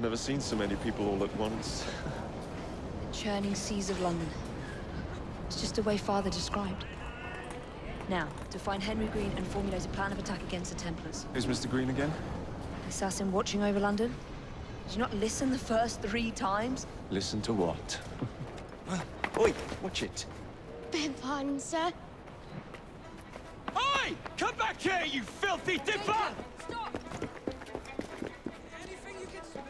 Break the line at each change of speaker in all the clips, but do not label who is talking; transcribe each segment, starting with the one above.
never seen so many people all at once.
The churning seas of London. It's just the way Father described. Now, to find Henry Green and formulate a plan of attack against the Templars.
Who's Mr. Green again?
The assassin watching over London? Did you not listen the first 3 times?
Listen to what? Oi, watch it.
Beg pardon, sir.
Oi! Come back here, you filthy dipper!
Stop!
Anything you can spare?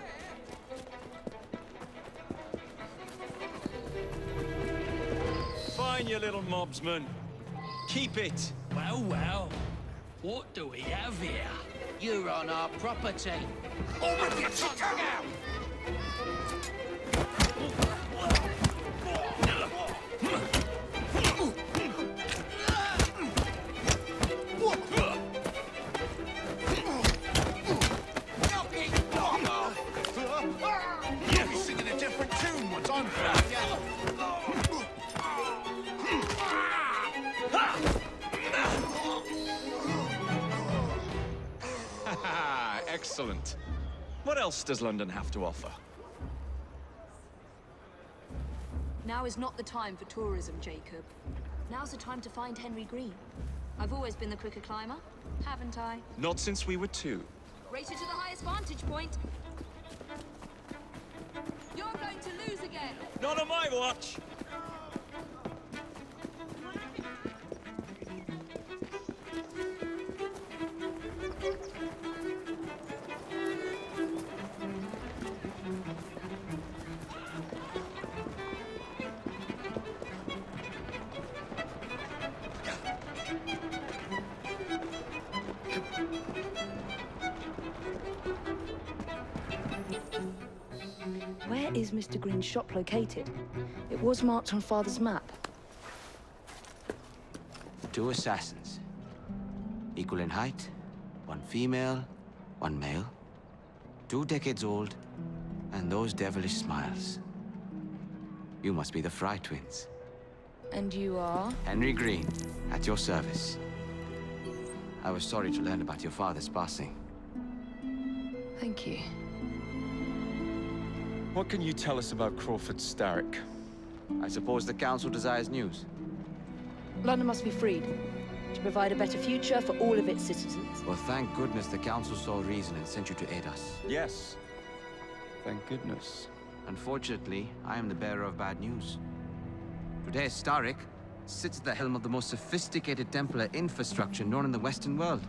Fine, you little mobsman. Keep it.
Well, well. What do we have here? You're on our property.
Or rip your tongue out!
You'll be singing a different tune once I'm through.
Excellent. What else does London have to offer?
Now is not the time for tourism, Jacob. Now's the time to find Henry Green. I've always been the quicker climber, haven't I?
Not since we were 2.
Race you to the highest vantage point. You're going to lose again.
Not on my watch!
Where is Mr. Green's shop located? It was marked on Father's map.
2 assassins. Equal in height, 1 female, 1 male. 2 decades old, and those devilish smiles. You must be the Fry twins.
And you are?
Henry Green, at your service. I was sorry to learn about your father's passing.
Thank you.
What can you tell us about Crawford Starrick?
I suppose the Council desires news.
London must be freed, to provide a better future for all of its citizens.
Well, thank goodness the Council saw reason and sent you to aid us.
Yes. Thank goodness.
Unfortunately, I am the bearer of bad news. Today, Starrick sits at the helm of the most sophisticated Templar infrastructure known in the Western world.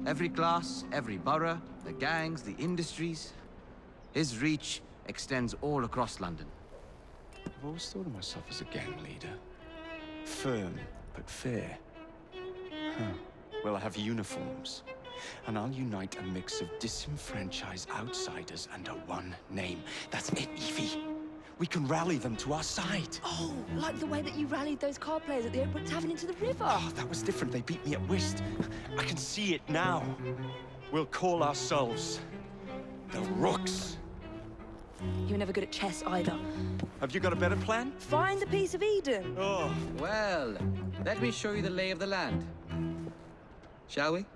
Every class, every borough, the gangs, the industries. His reach extends all across London.
I've always thought of myself as a gang leader. Firm, but fair. Huh. Well, I have uniforms. And I'll unite a mix of disenfranchised outsiders under one name. That's it, Evie. We can rally them to our side.
Oh, like the way that you rallied those card players at the Oakbrook Tavern into the river.
Oh, that was different. They beat me at whist. I can see it now. We'll call ourselves the Rooks.
You were never good at chess either.
Have you got a better plan?
Find the piece of Eden.
Oh.
Well, let me show you the lay of the land. Shall we?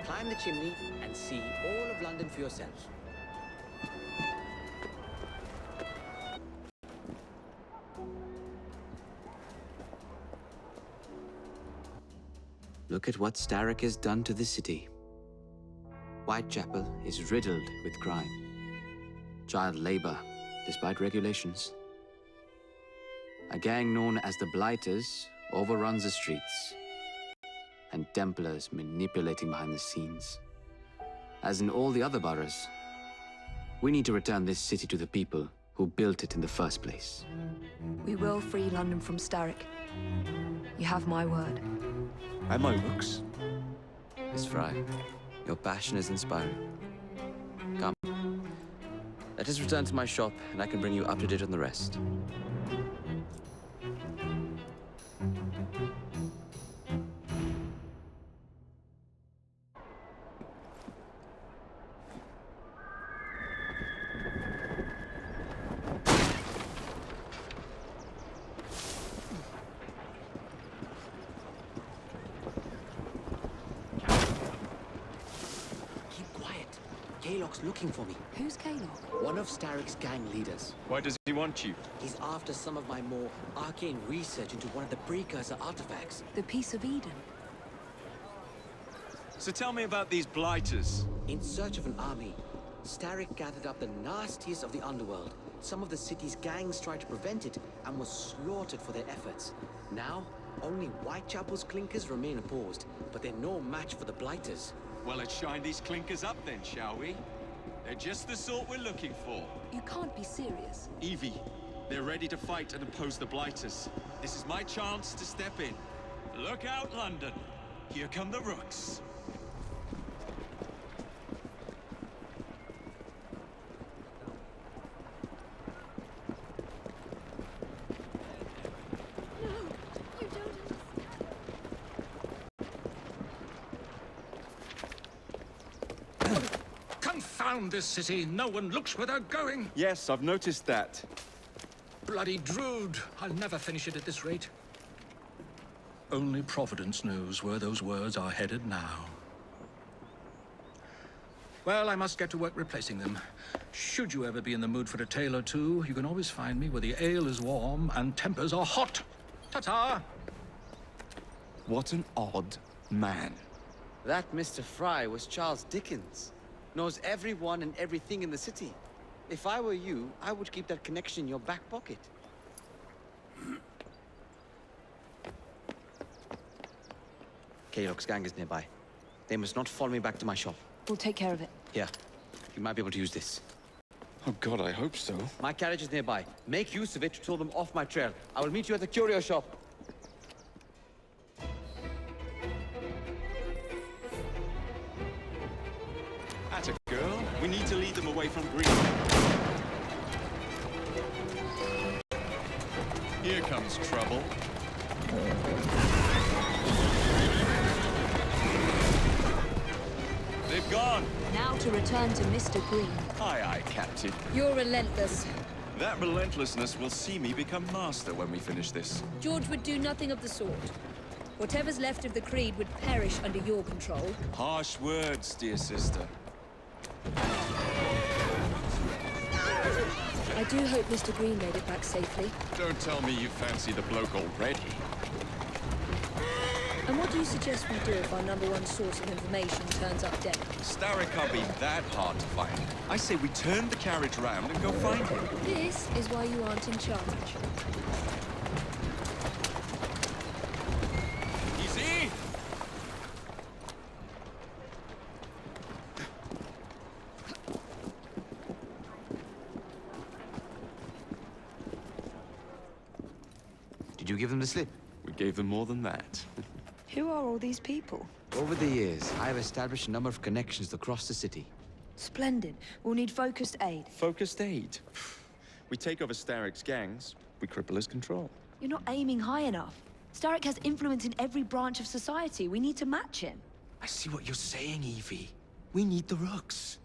Climb the chimney and see all of London for yourself. Look at what Starrick has done to the city. Whitechapel is riddled with crime. Child labor, despite regulations. A gang known as the Blighters overruns the streets. And Templars manipulating behind the scenes. As in all the other boroughs, we need to return this city to the people who built it in the first place.
We will free London from Starrick. You have my word.
And my Rooks.
Miss Fry, your passion is inspiring. Come. Let us return to my shop, and I can bring you up to date on the rest. Kaylock's looking for me.
Who's Kaylock?
One of Starrick's gang leaders.
Why does he want you?
He's after some of my more arcane research into one of the precursor artifacts.
The Piece of Eden.
So tell me about these blighters.
In search of an army, Starrick gathered up the nastiest of the underworld. Some of the city's gangs tried to prevent it and was slaughtered for their efforts. Now, only Whitechapel's clinkers remain opposed, but they're no match for the blighters.
Well, let's shine these clinkers up then, shall we? They're just the sort we're looking for.
You can't be serious.
Evie, they're ready to fight and oppose the blighters. This is my chance to step in. Look out, London. Here come the rooks.
Confound this city. No one looks where they're going.
Yes, I've noticed that.
Bloody Drood. I'll never finish it at this rate. Only Providence knows where those words are headed now. Well, I must get to work replacing them. Should you ever be in the mood for a tale or two, you can always find me where the ale is warm and tempers are hot. Ta-ta!
What an odd man.
That Mr. Fry was Charles Dickens. Knows everyone and everything in the city. If I were you, I would keep that connection in your back pocket. Kaylock's gang is nearby. They must not follow me back to my shop.
We'll take care of it.
Here, you might be able to use this.
Oh God, I hope so.
My carriage is nearby. Make use of it to throw them off my trail. I will meet you at the curio shop.
Atta girl. We need to lead them away from green. Here comes trouble. They've gone.
Now to return to Mr. Green.
Aye, aye, Captain.
You're relentless.
That relentlessness will see me become master when we finish this.
George would do nothing of the sort. Whatever's left of the Creed would perish under your control.
Harsh words, dear sister.
I do hope Mr. Green made it back safely.
Don't tell me you fancy the bloke already.
And what do you suggest we do if our #1 source of information turns up dead?
Starrick can't be that hard to find. I say we turn the carriage round and go find him.
This is why you aren't in charge.
Easy!
Did you give them the slip?
We gave them more than that.
Who are all these people?
Over the years, I have established a number of connections across the city.
Splendid. We'll need focused aid.
Focused aid. We take over Starrick's gangs, we cripple his control.
You're not aiming high enough. Starrick has influence in every branch of society. We need to match him.
I see what you're saying, Evie. We need the rooks.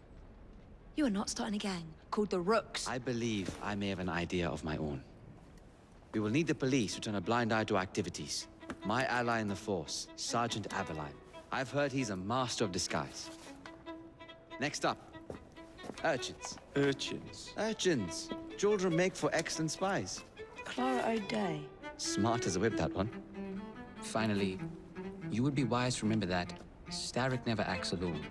You are not starting a gang called the Rooks.
I believe I may have an idea of my own. We will need the police to turn a blind eye to activities. My ally in the force, Sergeant Aveline. I've heard he's a master of disguise. Next up, urchins.
Urchins.
Urchins. Children make for excellent spies.
Clara O'Day.
Smart as a whip, that one.
Finally, you would be wise to remember that Starrick never acts alone.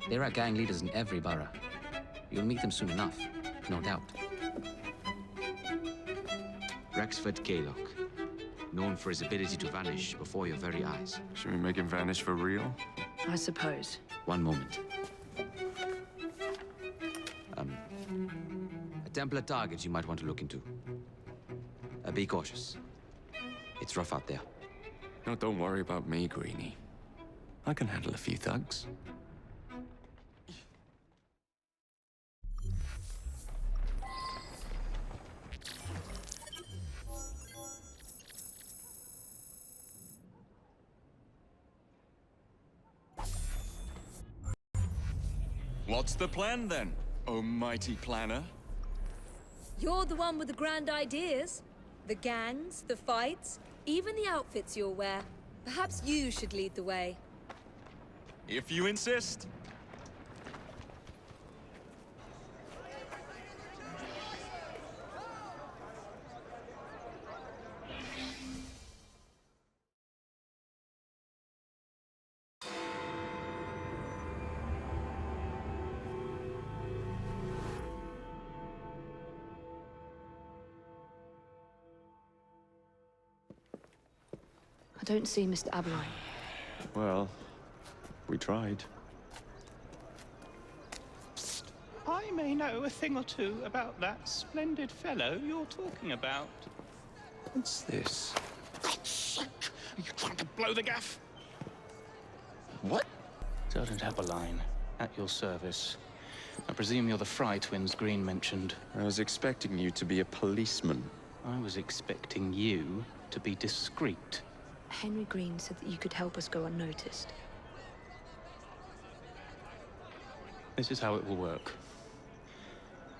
There are gang leaders in every borough. You'll meet them soon enough, no doubt.
Rexford Kaylock. Known for his ability to vanish before your very eyes.
Should we make him vanish for real?
I suppose.
One moment. A Templar target you might want to look into. Be cautious. It's rough out there.
No, don't worry about me, Greenie. I can handle a few thugs.
What's the plan then, oh mighty planner?
You're the one with the grand ideas. The gangs, the fights, even the outfits you'll wear. Perhaps you should lead the way.
If you insist.
don't see Mr. Aberline.
Well, we tried.
I may know a thing or two about that splendid fellow you're talking about.
What's this?
God's sake! Are you trying to blow the gaff?
What?
Sergeant Aberline, at your service. I presume you're the Fry twins Green mentioned.
I was expecting you to be a policeman.
I was expecting you to be discreet.
Henry Green said that you could help us go unnoticed.
This is how it will work.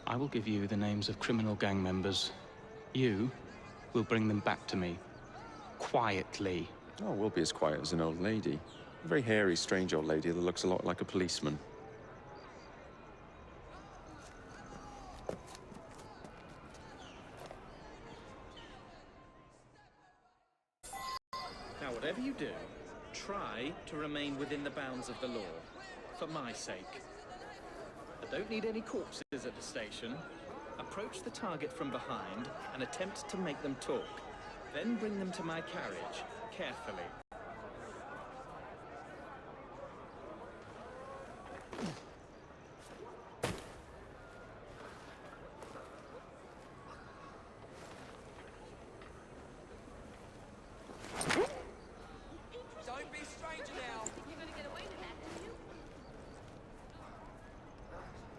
I will give you the names of criminal gang members. You will bring them back to me. Quietly.
Oh, we'll be as quiet as an old lady. A very hairy, strange old lady that looks a lot like a policeman.
Now, whatever you do, try to remain within the bounds of the law. For my sake. I don't need any corpses at the station. Approach the target from behind and attempt to make them talk. Then bring them to my carriage, carefully.
Don't be a stranger now.
You're gonna get away with that, do you?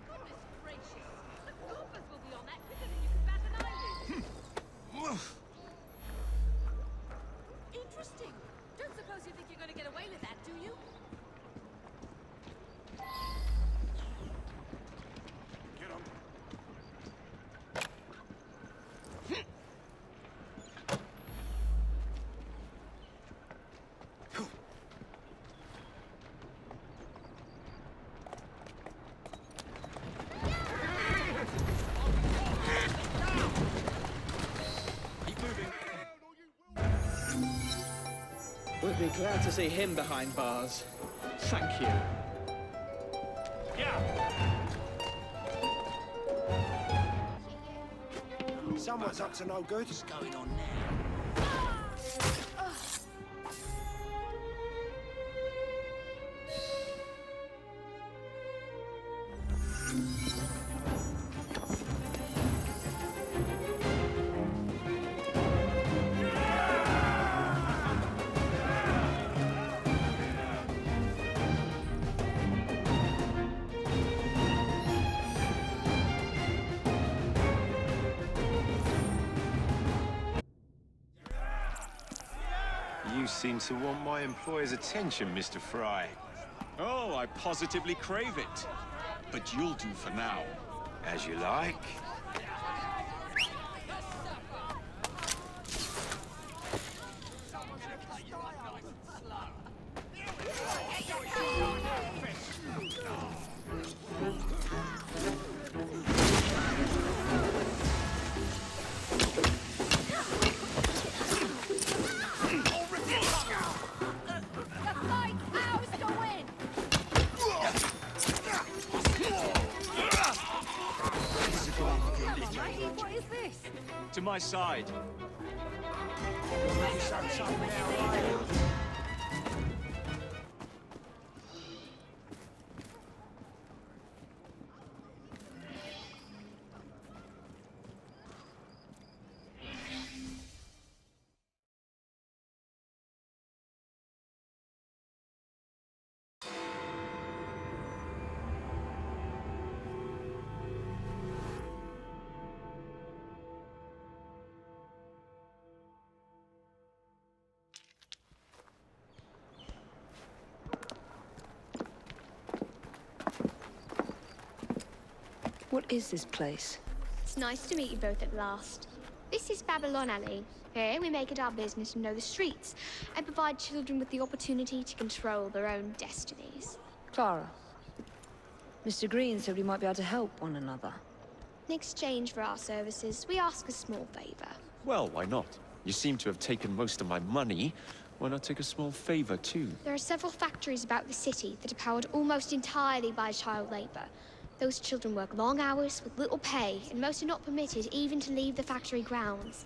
Goodness gracious. The corpus will be on that quicker than you can bat an eyelid. Interesting. Don't suppose you think you're gonna get away with that, do you?
Would be glad to see him behind bars. Thank you.
Someone's up to no good. What's going on now?
You seem to want my employer's attention, Mr. Fry. Oh, I positively crave it. But you'll do for now. As you like. To my side.
What is this place?
It's nice to meet you both at last. This is Babylon Alley. Here we make it our business to know the streets and provide children with the opportunity to control their own destinies.
Clara. Mr. Green said we might be able to help one another.
In exchange for our services, we ask a small favor.
Well, why not? You seem to have taken most of my money. Why not take a small favor, too?
There are several factories about the city that are powered almost entirely by child labor. Those children work long hours with little pay, and most are not permitted even to leave the factory grounds.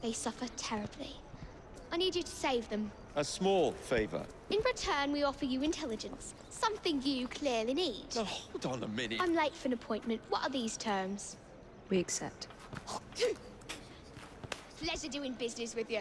They suffer terribly. I need you to save them.
A small favor.
In return, we offer you intelligence. Something you clearly need.
Now, hold on a minute.
I'm late for an appointment. What are these terms?
We accept.
Pleasure doing business with you.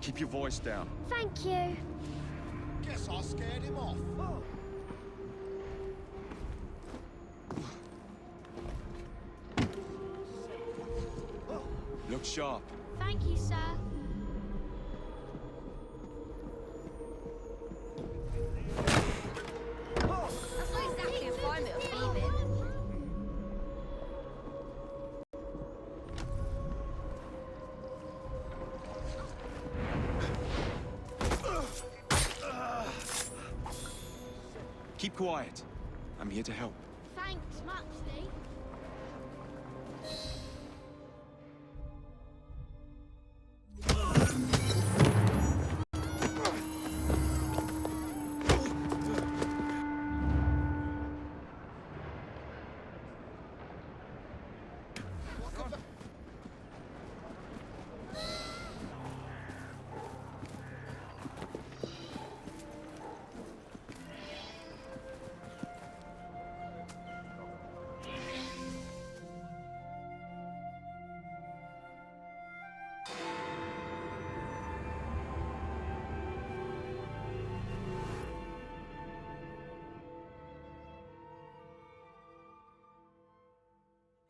Keep your voice down.
Thank you.
Guess I scared him off.
Look sharp.
Thank you, sir.
That's not exactly a climate of thieving.
Keep quiet. I'm here to help.
Thanks, Maxley.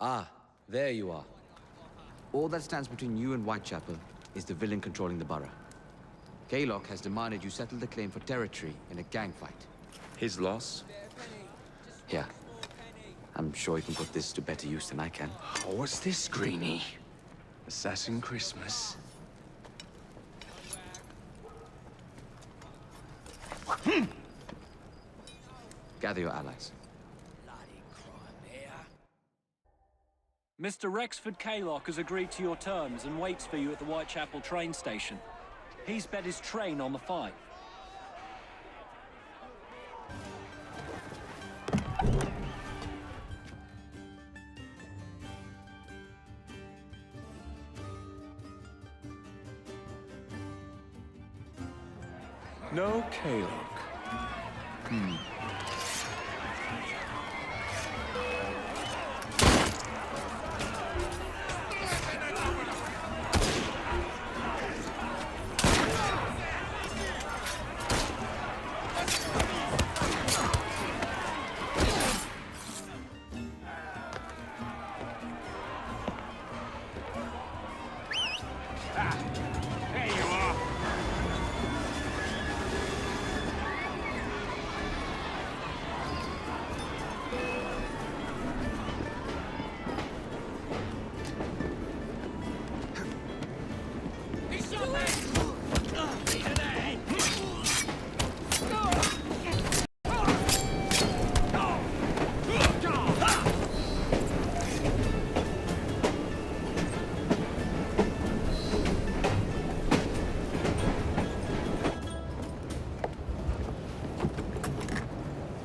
Ah, there you are. All that stands between you and Whitechapel is the villain controlling the borough. Kaylock has demanded you settle the claim for territory in a gang fight.
His loss?
Yeah. I'm sure he can put this to better use than I can.
Oh, what's this, Greenie? Assassin Christmas?
Gather your allies.
Mr. Rexford Kaylock has agreed to your terms and waits for you at the Whitechapel train station. He's bet his train on the fight.
No Kaylock.
There you are.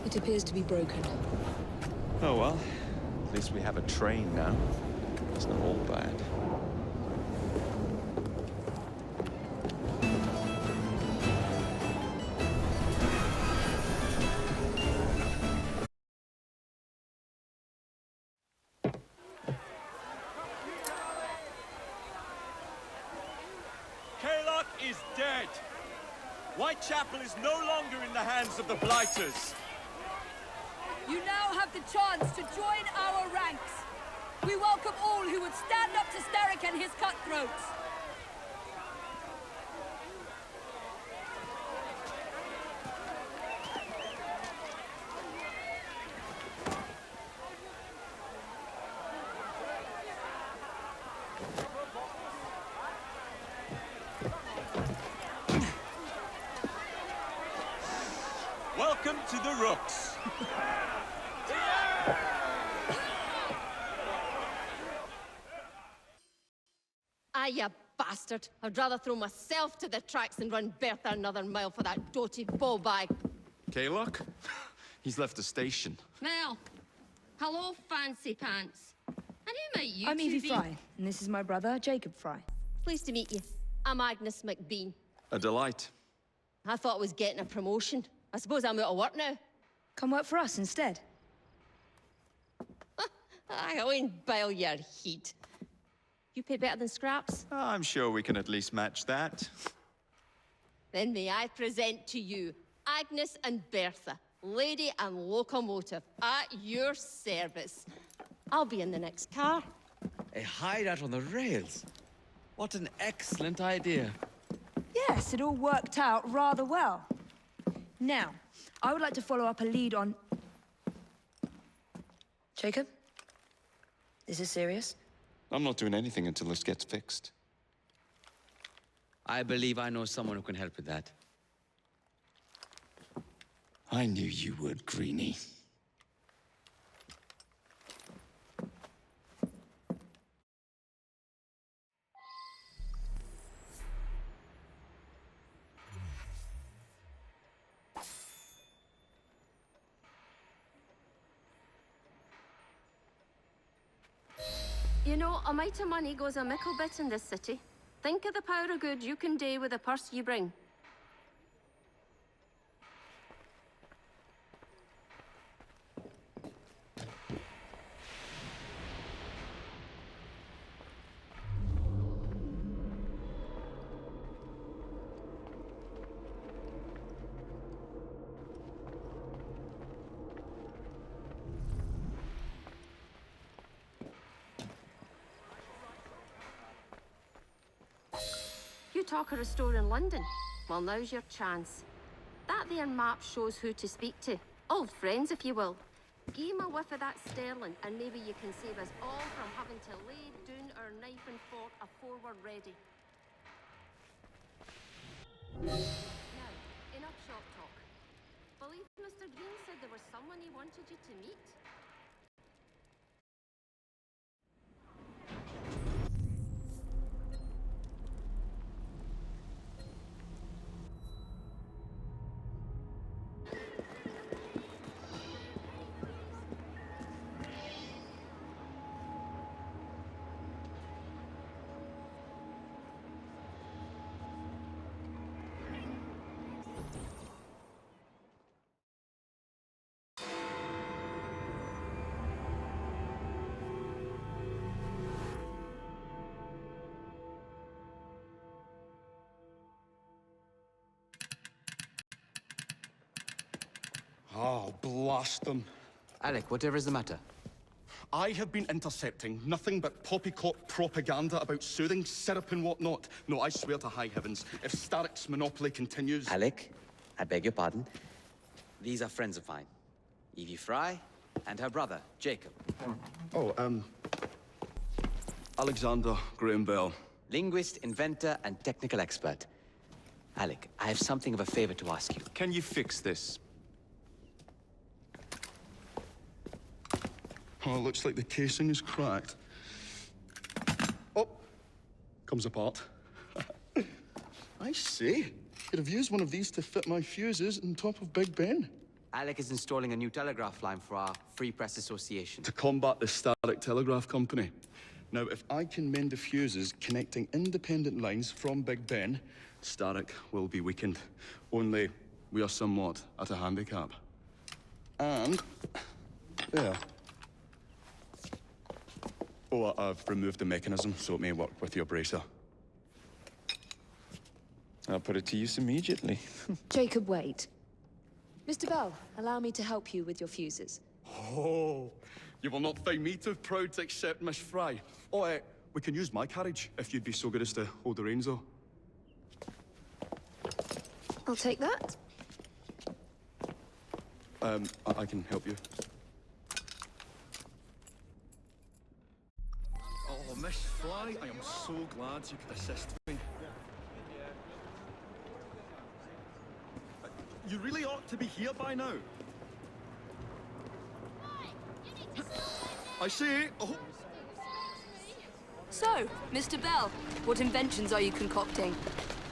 It appears to be broken.
Oh well, at least we have a train now. It's not all bad.
Kaylock is dead. Whitechapel is no longer in the hands of the Blighters.
You now have the chance to join our ranks. We welcome all who would stand up to Starrick and his cutthroats.
to the rooks.
Ah, you bastard. I'd rather throw myself to the tracks than run Bertha another mile for that doty ball bag.
Kaylock? He's left the station.
Well, hello, fancy pants. And who might you
I'm
two
Evie
be?
Fry, and this is my brother, Jacob Fry.
Pleased to meet you. I'm Agnes McBean.
A delight.
I thought I was getting a promotion. I suppose I'm out of work now.
Come work for us instead.
I won't bile your heat. You pay better than scraps?
I'm sure we can at least match that.
Then may I present to you Agnes and Bertha, lady and locomotive, at your service. I'll be in the next car.
A hideout on the rails. What an excellent idea.
Yes, it all worked out rather well. Now, I would like to follow up a lead on... Jacob? Is this serious?
I'm not doing anything until this gets fixed.
I believe I know someone who can help with that.
I knew you would, Greenie.
You know, a mite of money goes a mickle bit in this city. Think of the power of good you can do with the purse you bring. You talk of a store in London. Well, now's your chance. That there map shows who to speak to. Old friends, if you will. Give 'em a whiff of that sterling, and maybe you can save us all from having to lay down our knife and fork afore we're ready. Now, enough shop talk. Believe Mr. Green said there was someone he wanted you to meet?
Oh, blast them.
Alec, whatever is the matter?
I have been intercepting nothing but poppycock propaganda about soothing syrup and whatnot. No, I swear to high heavens, if Starrick's monopoly continues...
Alec, I beg your pardon. These are friends of mine. Evie Fry and her brother, Jacob.
Oh, Alexander Graham Bell.
Linguist, inventor, and technical expert. Alec, I have something of a favor to ask you.
Can you fix this?
Oh, it looks like the casing is cracked. Oh, comes apart. I see. Could have used one of these to fit my fuses on top of Big Ben.
Alec is installing a new telegraph line for our Free Press Association.
To combat the Starrick Telegraph Company. Now, if I can mend the fuses connecting independent lines from Big Ben, Starrick will be weakened. Only, we are somewhat at a handicap. And... there. Oh, I've removed the mechanism, so it may work with your bracer.
I'll put it to use immediately.
Jacob, wait. Mr. Bell, allow me to help you with your fuses.
Oh, you will not find me too proud to accept Miss Fry. Oh, we can use my carriage, if you'd be so good as to hold the reins, though.
I'll take that.
I can help you. Oh, Miss Fry, I am so glad you could assist me. You really ought to be here by now. I say, oh.
So, Mr. Bell, what inventions are you concocting?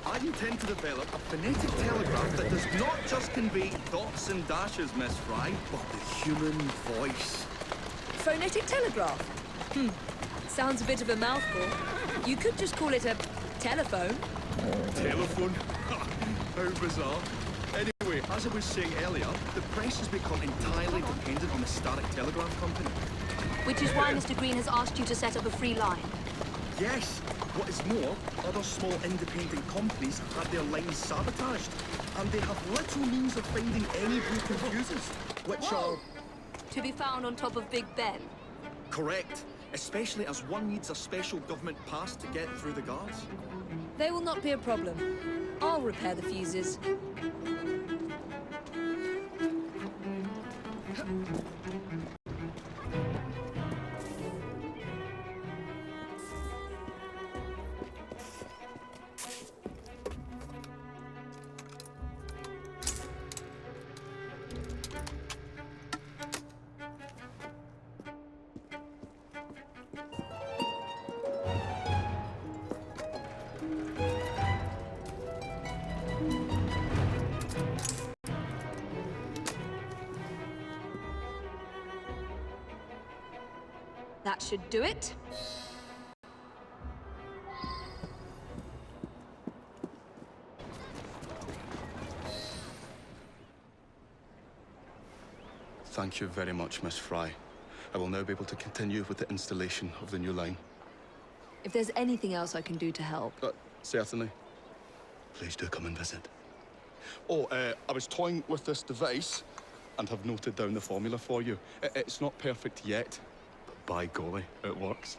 I intend to develop a phonetic telegraph that does not just convey dots and dashes, Miss Fry, but the human voice.
Phonetic telegraph? Sounds a bit of a mouthful. You could just call it a telephone.
Telephone? How bizarre. Anyway, as I was saying earlier, the press has become entirely dependent on the Starrick Telegraph Company.
Which is why Mr. Green has asked you to set up a free line.
Yes. What is more, other small independent companies have had their lines sabotaged, and they have little means of finding any broken fuses, which are...
To be found on top of Big Ben.
Correct. Especially as one needs a special government pass to get through the guards.
They will not be a problem. I'll repair the fuses. That should do it.
Thank you very much, Miss Fry. I will now be able to continue with the installation of the new line.
If there's anything else I can do to help.
Certainly. Please do come and visit. Oh, I was toying with this device and have noted down the formula for you. It's not perfect yet, but by golly, it works.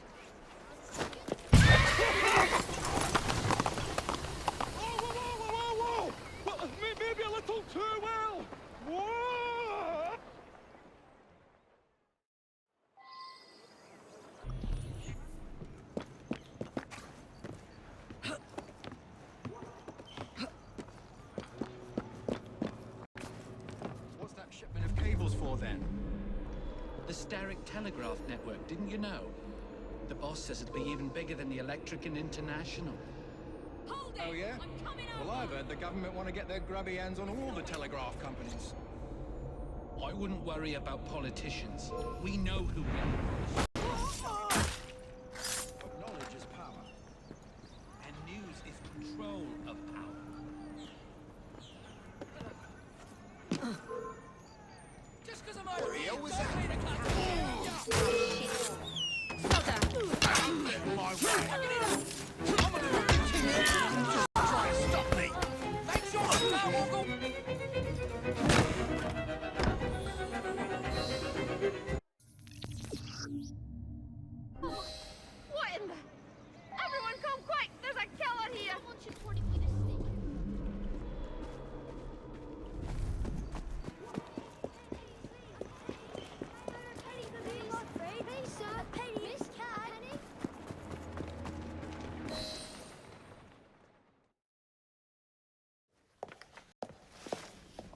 Whoa! Well, maybe a little too well! Whoa!
What's that shipment of cables for, then? The Starrick Telegraph Network, didn't you know? The boss says it'll be even bigger than the Electric and International.
Oh, yeah? Well, I've heard the government want to get their grubby hands on all the telegraph companies.
I wouldn't worry about politicians. We know who we are.
But knowledge is power.
And news is control of power.
Just because I'm over here, was that? My way. I'm gonna try and stop me. Thanks so much, Uncle.
What in the... Everyone come quick! There's a killer here!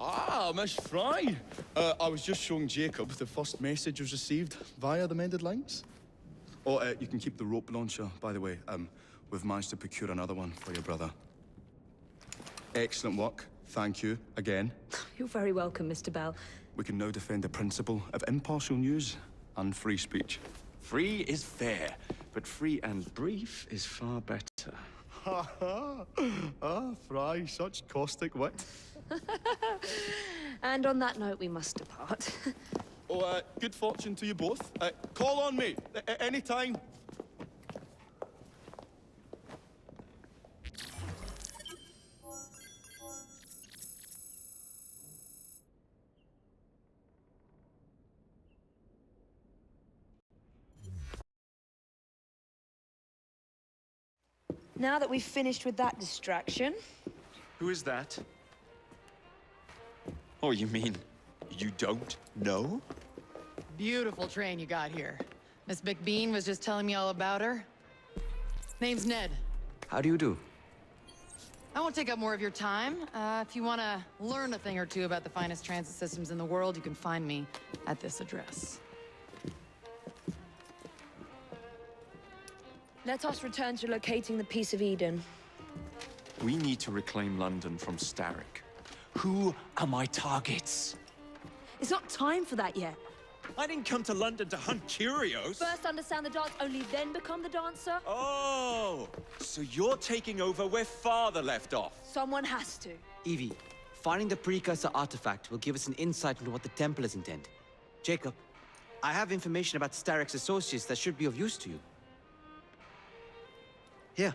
Ah, Miss Fry. I was just showing Jacob the first message was received via the mended lines. Oh, you can keep the rope launcher, by the way. We've managed to procure another one for your brother. Excellent work. Thank you, again.
You're very welcome, Mr. Bell.
We can now defend the principle of impartial news and free speech.
Free is fair, but free and brief is far better.
Ha ha! Ah, Fry, such caustic wit.
And on that note, we must depart.
Oh, good fortune to you both. Call on me, anytime.
Now that we've finished with that distraction...
Who is that? Oh, you mean you don't know?
Beautiful train you got here. Miss McBean was just telling me all about her. Name's Ned.
How do you do?
I won't take up more of your time. If you want to learn a thing or two about the finest transit systems in the world, you can find me at this address.
Let us return to locating the Piece of Eden.
We need to reclaim London from Starrick. Who are my targets?
It's not time for that yet.
I didn't come to London to hunt curios.
First understand the dance, only then become the dancer.
Oh, so you're taking over where Father left off.
Someone has to.
Evie, finding the precursor artifact will give us an insight into what the Templars intend. Jacob, I have information about Starrick's associates that should be of use to you. Here,